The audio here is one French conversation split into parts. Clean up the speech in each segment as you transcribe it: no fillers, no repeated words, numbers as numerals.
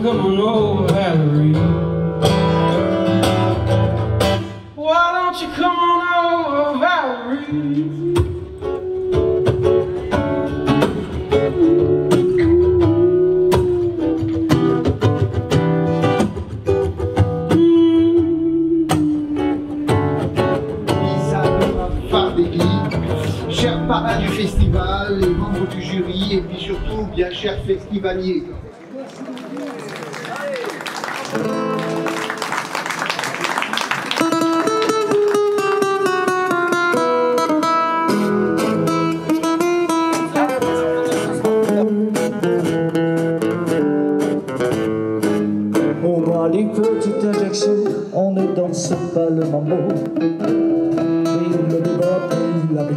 Come on over, Valerie. Why don't you come on over, Valerie? Chers parrains du festival, les membres du jury et puis surtout bien chers festivaliers. On voit les petites injections, on ne danse pas le mambo. Mais le débat paye la vie.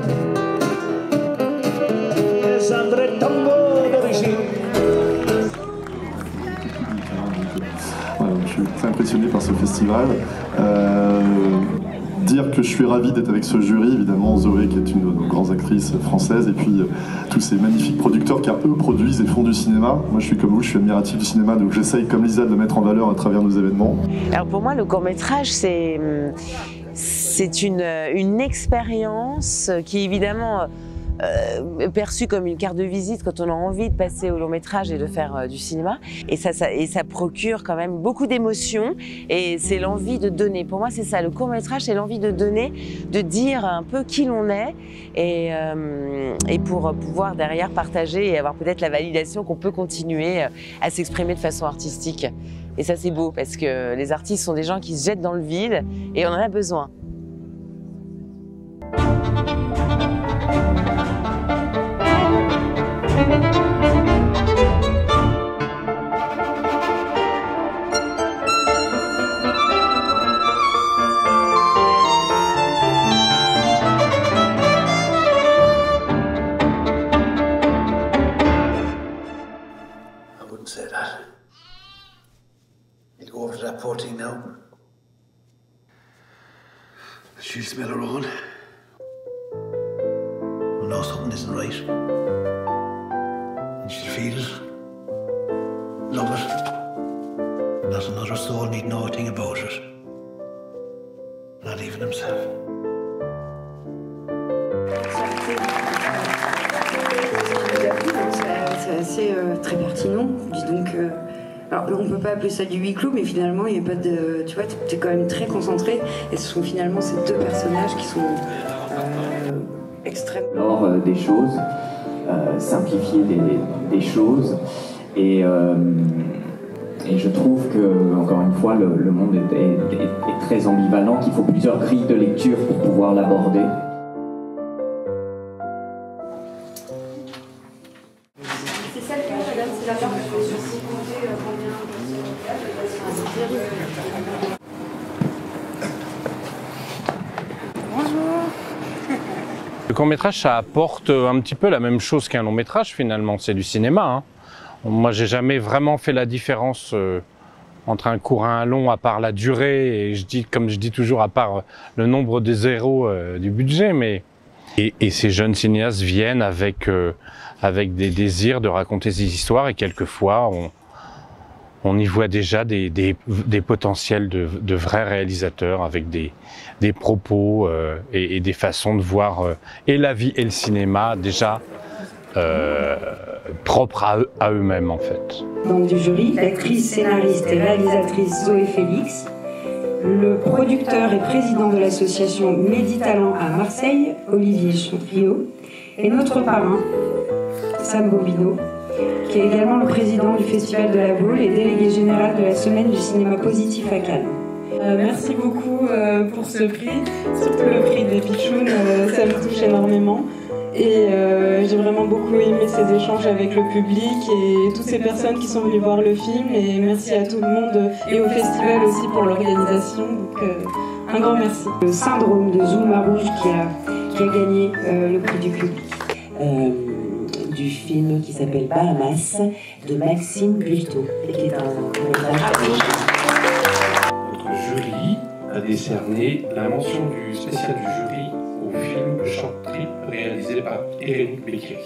Les André Tambo d'origine. Voilà, je suis très impressionné par ce festival. Dire que je suis ravi d'être avec ce jury, évidemment Zoé qui est une de nos grandes actrices françaises, et puis tous ces magnifiques producteurs qui eux produisent et font du cinéma. Moi je suis comme vous, je suis admiratif du cinéma, donc j'essaye comme Lisa de le mettre en valeur à travers nos événements. Alors pour moi le court-métrage c'est une expérience qui évidemment perçue comme une carte de visite quand on a envie de passer au long métrage et de faire du cinéma, et ça procure quand même beaucoup d'émotions, et c'est l'envie de donner. Pour moi c'est ça, le court métrage c'est l'envie de donner, de dire un peu qui l'on est, et pour pouvoir derrière partager et avoir peut-être la validation qu'on peut continuer à s'exprimer de façon artistique. Et ça c'est beau parce que les artistes sont des gens qui se jettent dans le vide et on en a besoin. I wouldn't say that. You'd go over to that poor thing now. She'll smell her own. We'll know something isn't right. And she'll feel it. Love it. Not another soul need know a thing about it. Not even himself. C'est assez très pertinent. Dis donc, alors on peut pas appeler ça du huis clos, mais finalement il n'y a pas de, tu vois, t'es quand même très concentré. Et ce sont finalement ces deux personnages qui sont extrêmement. Alors des choses, simplifier des choses, et je trouve que encore une fois le monde est très ambivalent, qu'il faut plusieurs grilles de lecture pour pouvoir l'aborder. Le court-métrage, ça apporte un petit peu la même chose qu'un long-métrage finalement, c'est du cinéma. Hein. Moi, j'ai jamais vraiment fait la différence entre un court et un long, à part la durée, et comme je dis toujours, à part le nombre de zéros du budget. Mais... Et ces jeunes cinéastes viennent avec des désirs de raconter ces histoires, et quelquefois, on y voit déjà des potentiels de vrais réalisateurs avec des propos et des façons de voir et la vie et le cinéma déjà propres à eux-mêmes en fait. Membre du jury, l'actrice, scénariste et réalisatrice Zoé Félix, le producteur et président de l'association Méditalent à Marseille, Olivier Champrio, et notre parrain, Sam Bobino, qui est également le président du Festival de la Baule et délégué général de la Semaine du cinéma positif à Cannes. Merci beaucoup pour ce prix, surtout le prix des Pitchouns, ça me touche énormément. Et j'ai vraiment beaucoup aimé ces échanges avec le public et toutes ces personnes qui sont venues voir le film. Et merci à tout le monde et au festival aussi pour l'organisation. Donc un grand merci. Le syndrome de Zulma Rouge qui qui a gagné le prix du public. Du film qui s'appelle Bahamas de Maxime Bulto et qui est un métrage. Notre jury a décerné la mention du spécial du jury au film Short Trip réalisé par Eric Becquet.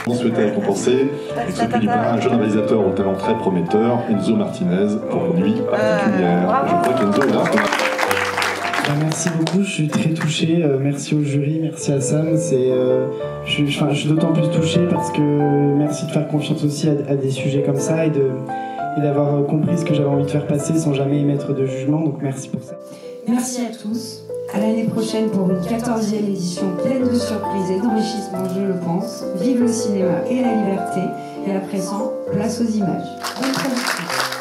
On souhaitait récompenser ce prix du Pain, un jeune réalisateur au talent très prometteur, Enzo Martinez, pour Nuit particulière. Je crois qu'Enzo est là. Merci beaucoup, je suis très touché. Merci au jury, merci à Sam. Je suis d'autant plus touché parce que merci de faire confiance aussi à des sujets comme ça et d'avoir compris ce que j'avais envie de faire passer sans jamais émettre de jugement. Donc merci pour ça. Merci à tous. À l'année prochaine pour une 14e édition pleine de surprises et d'enrichissements, je le pense. Vive le cinéma et la liberté. Et à présent, place aux images. Bonne production.